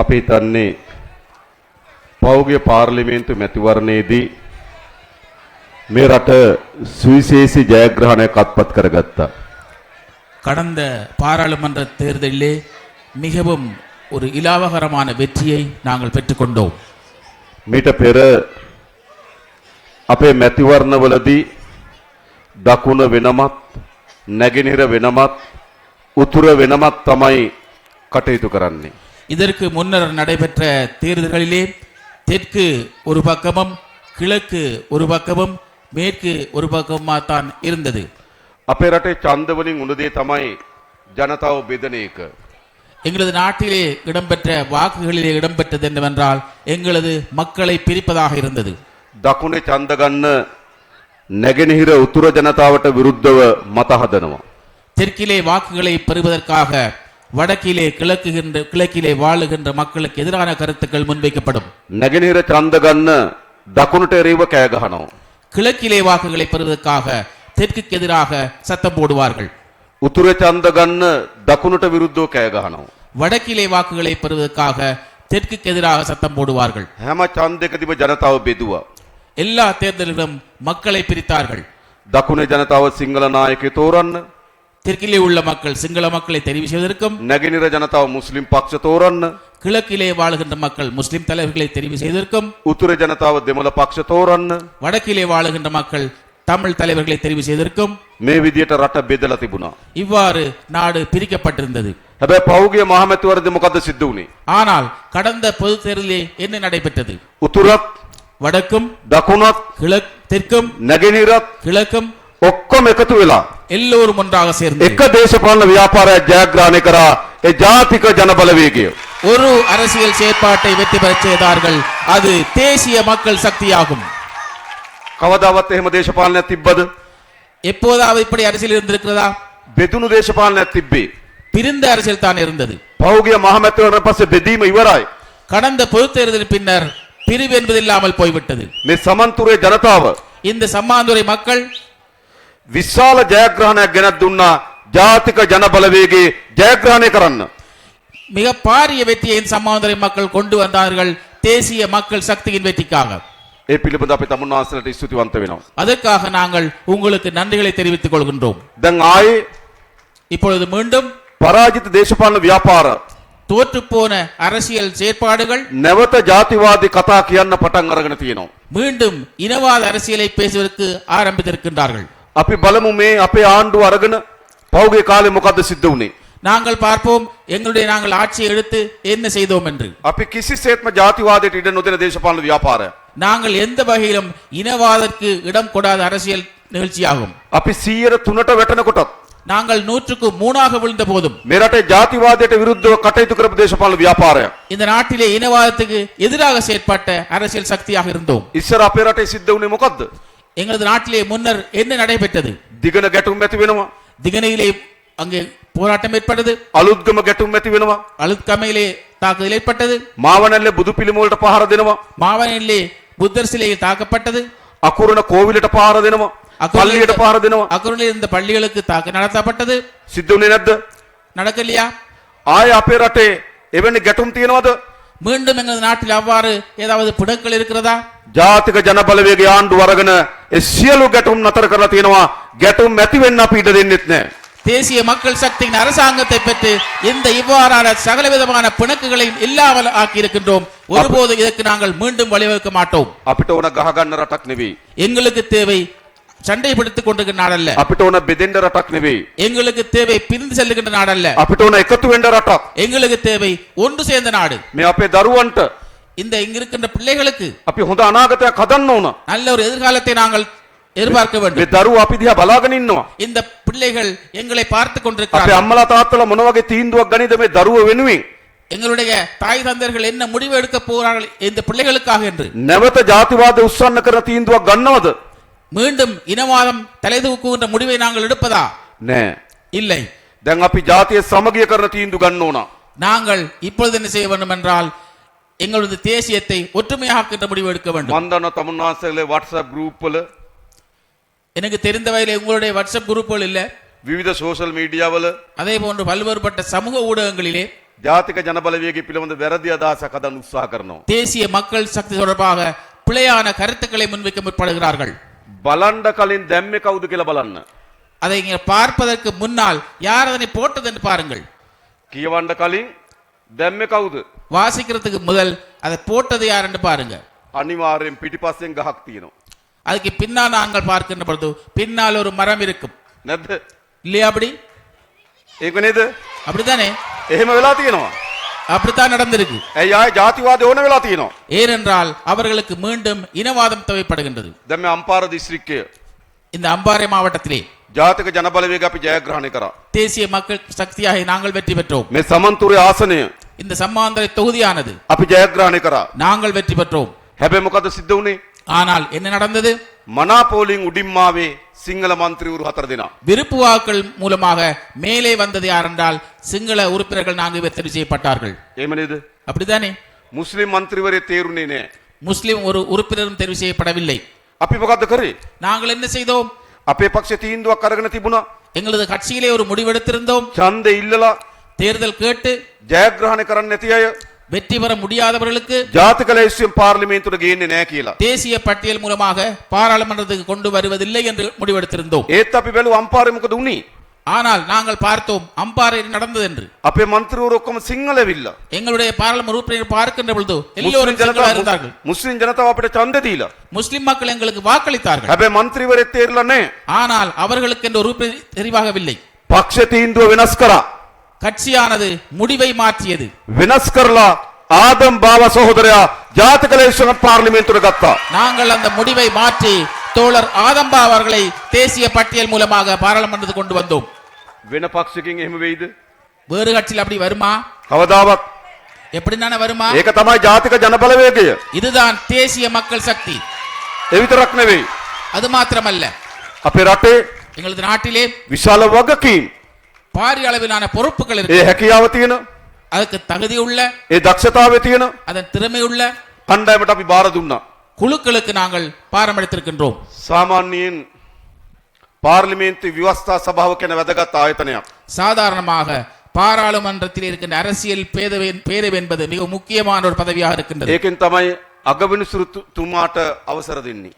අපි හිතන්නේ පෞගේ පාර්ලිමේන්තු මැතිවරණයේදී මේ රට සුවිශේෂී ජයග්‍රහණයක් අත්පත් කරගත්තා. கடந்த பாராளுமன்ற தேர்தலிலே மிகவும் ஒரு இலாவகரமான வெற்றியை நாங்கள் பெற்றுக்கொண்டோம். මීට පෙර අපේ මැතිවරණවලදී දකුණ වෙනමත් නැගෙනහිර වෙනමත් උතුර වෙනමත් තමයි කටයුතු කරන්නේ. இதற்கு முன்னர் நடைபெற்ற தேர்தல்களிலே தெற்கு ஒரு பக்கமும் கிழக்கு ஒரு பக்கமும் மேற்கு ஒரு பக்கமாக தான் இருந்தது. අපේ රටේ ඡන්ද වලින් උන දේ තමයි ජනතාව බෙදන එක. எங்களது நாட்டிலே இடம்பெற்ற வாக்குகளிலே இடம்பெற்றது என்னவென்றால் எங்களது மக்களை பிரிப்பதாக இருந்தது. දකුණේ ඡන්ද ගන්න නැගෙනහිර උතුර ජනතාවට විරුද්ධව මත හදනවා. தெற்கிலே வாக்குகளை பெறுவதற்காக வடக்கிலே கிழக்கிலே வாழுகின்ற மக்களுக்கு எதிரான கருத்துக்கள் முன்வைக்கப்படும். නැගෙනහිර ඡන්ද ගන්න දකුණට එරෙහිව කෑ ගහනවා. கிழக்கிலே வாக்குகளை பெறுவதற்காக தெற்குக்கு எதிராக சத்தம் போடுவார்கள். උතුරේ ඡන්ද ගන්න දකුණට විරුද්ධව කෑ ගහනවා. வடக்கிலே வாக்குகளை பெறுவதற்காக தெற்குக்கு எதிராக சத்தம் போடுவார்கள். හැම ඡන්දයකදීම ජනතාව බෙදුවා. எல்லா தேர்தலிலும் மக்களை பிரித்தார்கள். දකුණේ ජනතාව සිංහල නායකයෙ තෝරන්න, தெற்கிலே உள்ள மக்கள் சிங்கள மக்களை தெரிவு செய்வதற்கும், නැගෙනහිර ජනතාව මුස්ලිම් පක්ෂ තෝරන්න, கிழக்கிலே வாழுகின்ற மக்கள் முஸ்லிம் தலைவர்களை தெரிவு செய்வதற்கும், උතුරේ ජනතාව දෙමළ පක්ෂ තෝරන්න, வடக்கிலே வாழுகின்ற மக்கள் தமிழ் தலைவர்களை தெரிவு செய்வதற்கும் මේ විදියට රට බෙදලා තිබුණා. இவ்வாறு நாடு பிரிக்கப்பட்டிருந்தது. හැබැයි පෞගේ මහමැතිවරණදී මොකද්ද සිද්ධ වුනේ? ஆனால் கடந்த பொது தேர்தலிலே என்ன நடைபெற்றது? උතුරත් வடக்கும் දකුණත් தெற்கும் නැගෙනහිරත් கிழக்கும் ඔක්කොම එකතු වෙලා எல்லோரும் ஒன்றாக சேர்ந்து එක දේශපාලන ව්‍යාපාරයක් ජයග්‍රහණය කරා. ඒ ජාතික ජනබලවේගය. ஒரு அரசியல் செயற்பாட்டை வெற்றி பெறச் செய்தார்கள். அது தேசிய மக்கள் சக்தியாகும். කවදාවත් එහෙම දේශපාලනයක් තිබ්බද? எப்போதாவது இப்படி அரசியல் இருந்திருக்கிறதா? බෙදුණු දේශපාලනයක් තිබ්බේ. பிரிந்த அரசியல் தான் இருந்தது. පෞගේ මහමැතිවරණ පස්සේ බෙදීම ඉවරයි. கடந்த பொது தேர்தலின் பின்னர் பிரிவு என்பது இல்லாமல் போய்விட்டது. මේ සමන්තුරේ ජනතාව இந்த சம்மாந்துறை மக்கள் විශාල ජයග්‍රහණයක් ගෙනත් දුන්නා ජාතික ජනබලවේගයේ ජයග්‍රහණය කරන්න. மிக பாரிய வெற்றியை சம்மாந்துறை மக்கள் கொண்டு வந்தார்கள் தேசிய மக்கள் சக்தியின் வெற்றிக்காக. ඒ පිළිබඳ අපි තමුන්වහන්සේලාට ස්තුතිවන්ත වෙනවා. அதற்காக நாங்கள் உங்களுக்கு நன்றிகளை தெரிவித்துக் கொள்கின்றோம். දැන් ආයේ இப்பொழுது மீண்டும் පරාජිත දේශපාලන ව්‍යාපාර தோற்றுப்போன அரசியல் செயற்பாடுகள் නැවත ජාතිවාදී කතා කියන්න පටන් අරගෙන තියෙනවා. மீண்டும் இனவாத அரசியலை பேசுவதற்கு ஆரம்பித்திருக்கின்றார்கள். අපි බලමු මේ අපේ ආණ්ඩුව අරගෙන පෞගේ කාලේ මොකද්ද සිද්ධ වුනේ? நாங்கள் பார்ப்போம் நாங்கள் ஆட்சியை எடுத்து என்ன செய்தோம் என்று. අපි කිසිසේත්ම ජාතිවාදයට ඉඩ නොදෙන දේශපාලන ව්‍යාපාරය. நாங்கள் எந்த வகையிலும் இனவாதத்திற்கு இடம் கொடாத அரசியல் நிகழ்ச்சியாகும். අපි 103ට වැටෙනකොටත් நாங்கள் 103ஆக விழுந்த போதும் මේ රටේ ජාතිවාදයට විරුද්ධව කටයුතු කරපු දේශපාලන ව්‍යාපාරය. இந்த நாட்டிலே இனவாதத்துக்கு எதிராக செயற்பட்ட அரசியல் சக்தியாக இருந்தோம். ඉස්සර අපේ රටේ සිද්ධ වුනේ මොකද්ද? எங்களது நாட்டிலே முன்னர் என்ன நடைபெற்றது? දිගන ගැටුම් ඇති වෙනවා. திகனையிலே அங்கே போராட்டம் ஏற்பட்டது. අලුත්ගම ගැටුම් ඇති වෙනවා. அழுத்கமையிலே தாக்குதல் ஏற்பட்டது. මාවනල්ලේ බුදු පිළිම වලට පහර දෙනවා. மாவனிலே புத்தர் சிலையில் தாக்கப்பட்டது. අකුරණ කෝවිලට පහර දෙනවා. පල්ලියට පහර දෙනවා. அக்குரலில் இருந்த பள்ளிகளுக்கு தாக்க நடத்தப்பட்டது. සිද්ධ වුනේ නැද්ද? நடக்கலையா? ආයේ අපේ රටේ එවැනි ගැටුම් තියෙනවද? மீண்டும் எங்களது நாட்டில் அவ்வாறு ஏதாவது பிணக்கள் இருக்கிறதா? ජාතික ජනබලවේග ආණ්ඩුව අරගෙන ඒ සියලු ගැටුම් නතර කරලා තියෙනවා. ගැටුම් ඇති වෙන්න අපි ඉඩ දෙන්නෙත් නැහැ. தேசிய மக்கள் சக்தியின் அரசாங்கத்தை பெற்று இந்த இவ்வாறான சகலவிதமான பிணக்குகளையும் இல்லாமல் ஆக்கி இருக்கின்றோம். ஒருபோது இதற்கு நாங்கள் மீண்டும் வழிவகுக்க மாட்டோம். අපිට ඕන ගහ ගන්න රටක් නෙවෙයි. எங்களுக்கு தேவை சண்டை பிடித்துக் கொண்டிருக்கிற நாடல்ல. අපිට ඕන බෙදෙන්න රටක් නෙවෙයි. எங்களுக்கு தேவை பிரிந்து செல்லுகின்ற நாடல்ல. අපිට ඕන එකතු වෙන්න රටක්. எங்களுக்கு தேவை ஒன்று சேர்ந்த நாடு. මේ අපේ දරුවන්ට இந்த இங்க இருக்கின்ற பிள்ளைகளுக்கு අපි හොඳ අනාගතයක් හදන්න ඕන. நல்ல ஒரு எதிர்காலத்தை நாங்கள் எதிர்பார்க்க வேண்டும். මේ දරුවෝ අපි දිහා බලාගෙන ඉන්නවා. இந்த பிள்ளைகள் எங்களை பார்த்து අපේ கொண்டிருக்கிறார்கள். අම්මලා තාත්තලා මොන වගේ තීන්දුවක් ගනිද මේ දරුවෝ වෙනුවෙන්? எங்களுடைய தாய் தந்தையர்கள் என்ன முடிவு எடுக்க போறார்கள் இந்த பிள்ளைகளுக்காக என்று. නැවත ජාතිවාද උස්සන්න කරන තීන්දුවක් ගන්නවද? மீண்டும் இனவாதம் தலைதூக்குகின்ற முடிவை நாங்கள் எடுப்பதா? නෑ. இல்லை. දැන් අපි ජාතිය සමගිය කරන තීන්දුව ගන්න ඕන. நாங்கள் இப்பொழுது என்ன செய்ய வேண்டும் என்றால் எங்களது தேசியத்தை ஒற்றுமையாக்கின்ற முடிவு எடுக்க வேண்டும். මන් දන්නවා තමුන්වහන්සේගේ WhatsApp group වල எனக்கு தெரிந்த வகையில் உங்களுடைய வாட்ஸ்அப் குரூப்புகள் இல்ல. විවිධ සෝෂල් මීඩියා වල அதே போன்று பல்வேறுபட்ட சமூக ஊடகங்களிலே ජාතික ජනබලවේගය පිළිබඳ වැරදි අදහසක් හදන්න උත්සාහ කරනවා. தேசிய மக்கள் சக்தி தொடர்பாக பிழையான கருத்துக்களை முன்வைக்க முற்படுகிறார்கள். බලන්න කලින් දැම්මේ කවුද කියලා බලන්න. அதை இங்கே பார்ப்பதற்கு முன்னால் யார் அதனை போட்டது என்று பாருங்கள். කියවන්න කලින් දැම්මේ කවුද? வாசிக்கிறதுக்கு முதல் அதை போட்டது யார் என்று பாருங்க. අනිවාර්යෙන් පිටිපස්සෙන් ගහක් තියෙනවා. அதுக்கு பின்னால் நாங்கள் பார்க்கின்ற பொழுது பின்னால் ஒரு மரம் இருக்கும் නැද්ද? இல்லையா? அப்படி ඒක නේද? அப்படித்தானே? එහෙම වෙලා තියෙනවා. அப்படித்தான் நடந்திருக்கு. ඇයි ආයේ ජාතිවාද ඕන වෙලා තියෙනවා. ஏனென்றால் அவர்களுக்கு மீண்டும் இனவாதம் தேவைப்படுகின்றது. දැන් මේ අම්පාර දිස්ත්‍රික්කය இந்த அம்பாறை மாவட்டத்திலே ජාතික ජනබලවේගය අපි ජයග්‍රහණය කරා. தேசிய மக்கள் சக்தியாக நாங்கள் வெற்றி பெற்றோம். මේ සමන්තුරේ ආසනය இந்த சம்மாந்தரை தொகுதியானது අපි ජයග්‍රහණය කරා. நாங்கள் வெற்றி பெற்றோம். හැබැයි මොකද සිද්ධ වුනේ? ஆனால் என்ன நடந்தது? මනාපෝලින් උඩින්ම ආවේ සිංහල മന്ത്രിවරු 4 දෙනා. விருப்பு வாக்கள் மூலமாக மேலே வந்தது யார் என்றால் சிங்கள உறுப்பினர்கள் 4 பேர் தெரிவு செய்யப்பட்டார்கள். එහෙම නේද? அப்படித்தானே? මුස්ලිම් മന്ത്രിවරේ තේරුනේ නෑ. முஸ்லிம் ஒரு உறுப்பினரும் தெரிவு செய்யப்படவில்லை. අපි මොකද්ද කරේ? நாங்கள் என்ன செய்தோம்? අපේ පක්ෂේ තීන්දුවක් අරගෙන තිබුණා. எங்களது கட்சியிலே ஒரு முடிவெடுத்திருந்தோம். ඡන්දෙ ඉල්ලලා தேர்தல் கேட்டு ජයග්‍රහණය කරන්න නැති අය வெற்றி பெற முடியாதவர்களுக்கு ජාතික ලැයිස්තුවෙන් පාර්ලිමේන්තුවට ගේන්නේ නැහැ කියලා. தேசிய பட்டியல் மூலமாக பாராளுமன்றத்துக்கு கொண்டு வருவதில்லை என்று முடிவெடுத்திருந்தோம். ඒත් අපි බැලුවා අම්පාරේ මොකද උනේ? ஆனால் நாங்கள் பார்த்தோம் அம்பாறையில் நடந்தது என்று. අපේ മന്ത്രിවරු ඔක්කොම සිංහල ඇවිල්ලා. எங்களுடைய பாராளுமன்ற உறுப்பினர் பார்க்கின்ற பொழுது எல்லோரும் சிங்களா இருந்தார்கள். මුස්ලිම් ජනතාව අපිට ඡන්ද දීලා. முஸ்லிம் மக்கள் எங்களுக்கு வாக்களித்தார்கள். හැබැයි മന്ത്രിවරේ තේරලා නැහැ. ஆனால் அவர்களுக்கு என்ற உறுப்பினர் தெரிவாகவில்லை. පක්ෂ තීන්දුව වෙනස් කරා. கட்சியானது முடிவை மாற்றியது. වෙනස් කරලා ආදම් බාව සහෝදරයා ජාතික ලැයිස්තුවෙන් පාර්ලිමේන්තුවට ගත්තා. நாங்கள் அந்த முடிவை மாற்றி தோழர் ஆதம்பா அவர்களை தேசிய பட்டியல் மூலமாக பாராளுமன்றத்துக்கு கொண்டு வந்தோம். වෙන පක්ෂකින් එහෙම වෙයිද? வேறு கட்சியில் அப்படி வருமா? කවදාවත්. எப்படி தானே வருமா? ඒක තමයි ජාතික ජනබලවේගය. இதுதான் தேசிய மக்கள் சக்தி. ඒ විතරක් නෙවෙයි. அது மாத்திரமல்ல, අපේ රටේ எங்களது நாட்டிலே විශාල වගකීම් பாரிய அளவிலான பொறுப்புகள் ඒ இருக்கு. හැකියාව තියෙන அதுக்கு தகுதி உள்ள, ඒ දක්ෂතාවය තියෙන அதன் திறமை உள்ள කණ්ඩායමට අපි බාර දුන්නා. குழுக்களுக்கு நாங்கள் பாரமளித்திருக்கின்றோம். සාමාන්‍යයෙන් පාර්ලිමේන්තු ව්‍යවස්ථා සභාව කියන වැදගත් ආයතනයක්. சாதாரணமாக பாராளுமன்றத்தில் இருக்கின்ற அரசியல் பேரவை என்பது மிக முக்கியமான ஒரு பதவியாக இருக்கின்றது. ඒකෙන් තමයි අගවිනිසුරුතුමාට අවසර දෙන්නේ.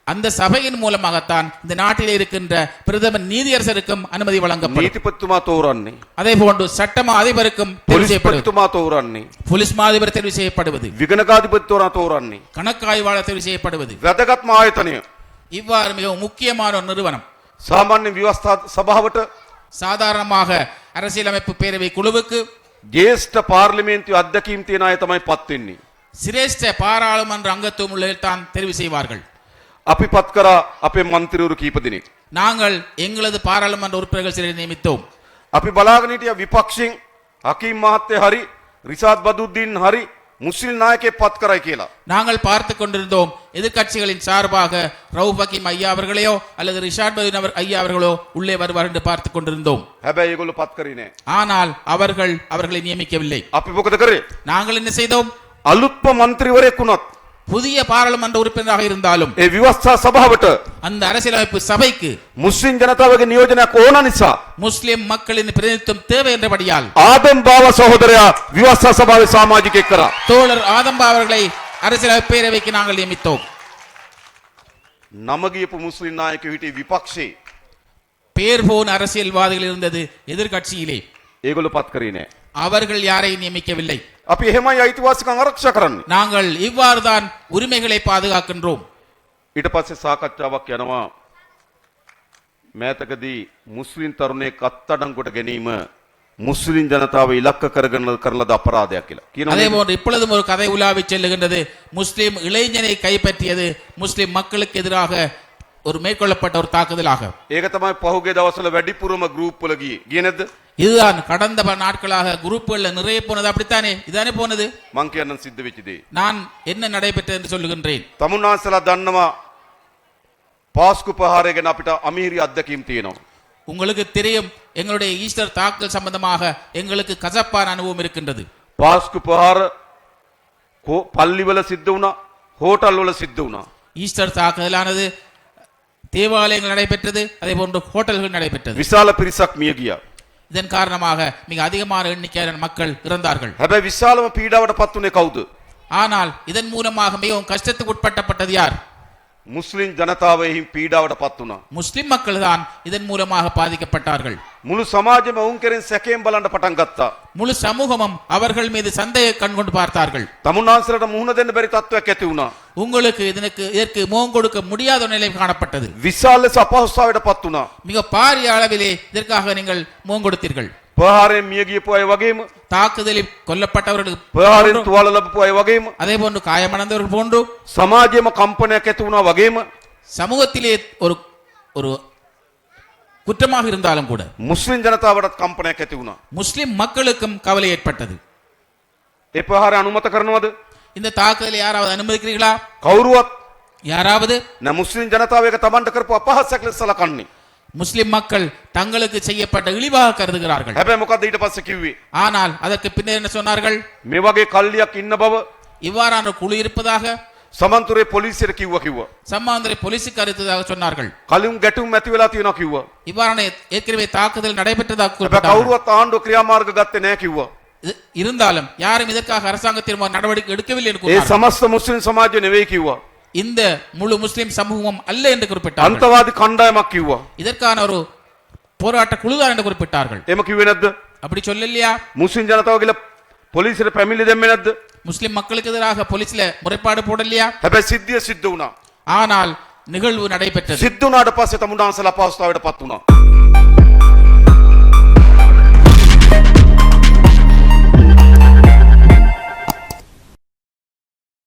அந்த சபையின் மூலமாகத்தான் இந்த நாட்டிலே இருக்கின்ற பிரதமர் நீதியரசருக்கும் அனுமதி வழங்கப்படும். නීතිපතිතුමා තෝරන්නේ. அதே போன்று சட்டமா அதிபருக்கும் தெரிவு செய்யப்படுவது, පොලිස්පතිතුමා තෝරන්නේ. போலீஸ் மாதிபர் தெரிவு செய்யப்படுவது, විගණකාධිපතිතුමා තෝරන්නේ. கணக்காய்வாளர் தெரிவு செய்யப்படுவது, වැදගත්ම ආයතනය. இவ்வாறு மிகவும் முக்கியமான ஒரு நிறுவனம். සාමාන්‍ය ව්‍යවස්ථා සභාවට சாதாரணமாக அரசியலமைப்பு பேரவை குழுவுக்கு ජේෂ්ඨ පාර්ලිමේන්තු අධ්‍යක්ෂින් තියන අය තමයි පත් වෙන්නේ. சிரேஷ்ட பாராளுமன்ற அங்கத்துவம் உள்ளவர்கள் தான் தெரிவு செய்வார்கள். අපි පත් කරා අපේ മന്ത്രിවරු කීප දෙනෙක්. நாங்கள் எங்களது பாராளுமன்ற உறுப்பினர்கள் சிலரை நியமித்தோம். අපි බලාගෙන හිටියා විපක්ෂයෙන් හකීම් මහත්තයා හරි රිෂාඩ් බදුද්දීන් හරි මුස්ලිම් නායකයෙක් පත් කරයි කියලා. நாங்கள் பார்த்து கொண்டிருந்தோம் எதிர்க்கட்சிகளின் சார்பாக ரவுஃப் ஹக்கீம் ஐயா அவர்களையோ அல்லது ரிஷாட் பதுன் ஐயா அவர்களோ உள்ளே வருவார் என்று பார்த்து கொண்டிருந்தோம். හැබැයි ඒගොල්ලෝ පත් කරේ නෑ. ஆனால் அவர்களை நியமிக்கவில்லை. අපි මොකද කරේ? நாங்கள் என்ன செய்தோம்? අලුත්ම മന്ത്രിවරයෙක් වුණත් புதிய பாராளுமன்ற உறுப்பினராக இருந்தாலும் ඒ ව්‍යවස්ථා සභාවට அந்த அரசியலமைப்பு சபைக்கு මුස්ලිම් ජනතාවගේ නියෝජනයක් ඕන නිසා முஸ்லிம் மக்களின் பிரதிநிதித்துவம் தேவை என்றபடியால் ආදම් බාව සහෝදරයා ව්‍යවස්ථා සභාවේ සමාජිකයෙක් කරා. தோழர் ஆதம்பா அவர்களை அரசியலமைப்பு பேரவைக்கு நாங்கள் நியமித்தோம். නම ගියපු මුස්ලිම් නායකයෝ හිටියේ විපක්ෂේ. பேர் போன அரசியல்வாதிகள் இருந்தது எதிர்க்கட்சியிலே. ඒගොල්ලෝ පත් කරේ නෑ. அவர்கள் யாரையும் நியமிக்கவில்லை. අපි එහෙමයි අයිතිවාසිකම් ආරක්ෂා කරන්නේ. நாங்கள் இவ்வாறு தான் உரிமைகளை பாதுகாக்கின்றோம். ඊට පස්සේ සාකච්ඡාවක් යනවා මෑතකදී මුස්ලිම් තරුණයෙක් අත්අඩංගුවට ගැනීම මුස්ලිම් ජනතාව ඉලක්ක කරගෙන කරලද අපරාධයක් කියලා. அதே කියනවා போன்று இப்பொழுதும் ஒரு கதை உலாவி செல்லுகின்றது. முஸ்லிம் இளைஞனை கைப்பற்றியது முஸ்லிம் மக்களுக்கு எதிராக ஒரு மேற்கொள்ளப்பட்ட ஒரு தாக்குதலாக. ඒක තමයි පහුගිය දවස්වල වැඩිපුරම ගෲප් වල ගියේ නේද? இதுதான் கடந்த பல நாட்களாக குரூப்புகள்ல நிறைய போனது. அப்படித்தானே? இதானே போனது. මං කියන්න සිද්ධ වෙච්ච දේ. நான் என்ன நடைபெற்றது என்று சொல்லுகின்றேன். තමුන්නාන්සලා දන්නවා පාස්කු ප්‍රහාරය ගැන අපිට අමීරි අත්දැකීම් තියෙනවා. உங்களுக்கு தெரியும் எங்களுடைய ஈஸ்டர் தாக்குதல் சம்பந்தமாக எங்களுக்கு கசப்பான அனுபவம் இருக்கின்றது. පාස්කු ප්‍රහාර පල්ලිවල සිද්ධ වුණා, හෝටල් වල සිද්ධ වුණා. ஈஸ்டர் தாக்குதலானது தேவாலயங்கள் நடைபெற்றது, அதே போன்று ஹோட்டல்கள் நடைபெற்றது. විශාල පිරිසක් මිය ගියා. இதன் காரணமாக மிக அதிகமான எண்ணிக்கையான மக்கள் இறந்தார்கள். හැබැයි විශාලම පීඩාවට පත් වුණේ කවුද? ஆனால் இதன் மூலமாக மிகவும் கஷ்டத்துக்கு உட்பட்டப்பட்டது யார்? මුස්ලිම් ජනතාව එහි පීඩාවට පත් වුණා. முஸ்லிம் மக்கள் தான் இதன் மூலமாக பாதிக்கப்பட்டார்கள். මුළු සමාජෙම ඔවුන් කෙරෙන් සැකයෙන් බලන්න පටන් ගත්තා. முழு சமூகமும் அவர்கள் மீது சந்தேக கண் கொண்டு பார்த்தார்கள். තමුන්නාන්සලට මුහුණ දෙන්න බැරි තත්ත්වයක් ඇති වුණා. உங்களுக்கு இதற்கு முகம் கொடுக்க முடியாத நிலை காணப்பட்டது. විශාල ලෙස අපහසුතාවයට පත් වුණා. மிக பாரிய அளவிலே இதற்காக நீங்கள் முகம் கொடுத்தீர்கள். ප්‍රහාරයෙන් මිය ගියපු අය වගේම, தாக்குதலில் கொல்லப்பட்டவர்களுக்கு ප්‍රහාරයෙන් තුවාල ලැබපු අය වගේම, அதே போன்று காயமடைந்தவர்கள் போன்று සමාජයේම කම්පනයක් ඇති වුණා වගේම சமூகத்திலே ஒரு ஒரு குற்றமாக இருந்தாலும் கூட මුස්ලිම් ජනතාවටත් කම්පනයක් ඇති වුණා. முஸ்லிம் மக்களுக்கும் கவலை ஏற்பட்டது. ඒ ප්‍රහාරය අනුමත කරනවද? இந்த தாக்குதலை யாராவது அனுமதிக்கிறீர்களா? කවුරුවත් யாராவது නෑ. මුස්ලිම් ජනතාව එක තමන්ට කරපු අපහාසයක් ලෙස සලකන්නේ. முஸ்லிம் மக்கள் தங்களுக்கு செய்யப்பட்ட இழிவாக கருதுகிறார்கள். හැබැයි මොකද්ද ඊට පස්සේ කිව්වේ? ஆனால் அதற்கு பின்னர் என்ன சொன்னார்கள்? මේ වගේ කල්ලියක් ඉන්න බව இவ்வாறான குழு இருப்பதாக සමන්තුරේ පොලිසියට කිව්වා. சம்மாந்திரை போலீஸுக்கு அறிவித்ததாக சொன்னார்கள். කලින් ගැටුම් ඇති වෙලා තියෙනවා කිව්වා. இவ்வாறான ஏற்கனவே தாக்குதல் நடைபெற்றதாக හැබැයි குறிப்பிட்டார்கள். කවුරුවත් ආණ්ඩුව ක්‍රියාමාර්ග ගත්තේ නැහැ කිව්වා. இருந்தாலும் யாரும் இதற்காக அரசாங்க தீர்மானம் நடவடிக்கை எடுக்கவில்லை என்று ඒ கூறினார்கள். සමස්ත මුස්ලිම් සමාජය නෙවෙයි කිව්වා. இந்த முழு முஸ்லிம் சமூகம் அல்ல என்று குறிப்பிட்டார்கள். අන්තවාදී කණ්ඩායමක් කිව්වා. இதற்கான ஒரு போராட்ட குழுதான் என்று குறிப்பிட்டார்கள். එහෙම කිව්වේ නැද්ද? அப்படி சொல்லலையா? මුස්ලිම් ජනතාව කියලා පොලිසියට පැමිණිලි දෙන්නේ නැද්ද? முஸ்லிம் மக்களுக்கு எதிராக போலீஸ்ல முறைப்பாடு போடலையா? හැබැයි සිද්ධිය සිද්ධ වුණා. ஆனால் நிகழ்வு நடைபெற்றது. සිද්ධ වුණාට පස්සේ තමුන්නාන්සලා අපහසුතාවයට පත් වුණා.